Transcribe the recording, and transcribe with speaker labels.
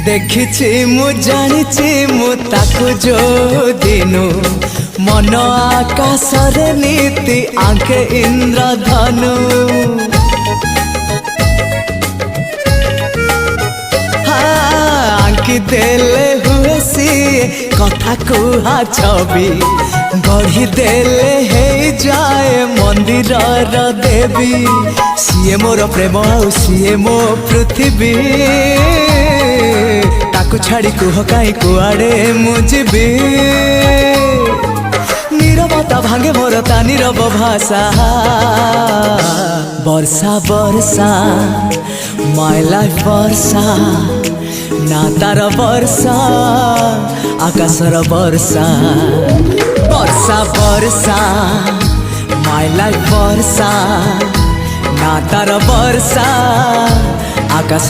Speaker 1: देखिछि मु जानिछि मु ताकु जो दिनु मन आकाश रे नीति आंखे इंद्रधनु आंकी देले हुए सी कथा कुहा छवि गढ़ी देले हे जाए मंदिर देवी सीए मोर प्रेम आउ सीए मो पृथ्वी ताकू छाड़ी कुह कहीं कुआड़े मुझी नीरवता भांगे मोर ता नीरव भाषा वर्षा वर्षा माय लाइफ वर्षा ना तार वर्षा आकाशर वर्षा वर्षा वर्षा माय लाइफ वर्षा ना तार वर्षा आकाश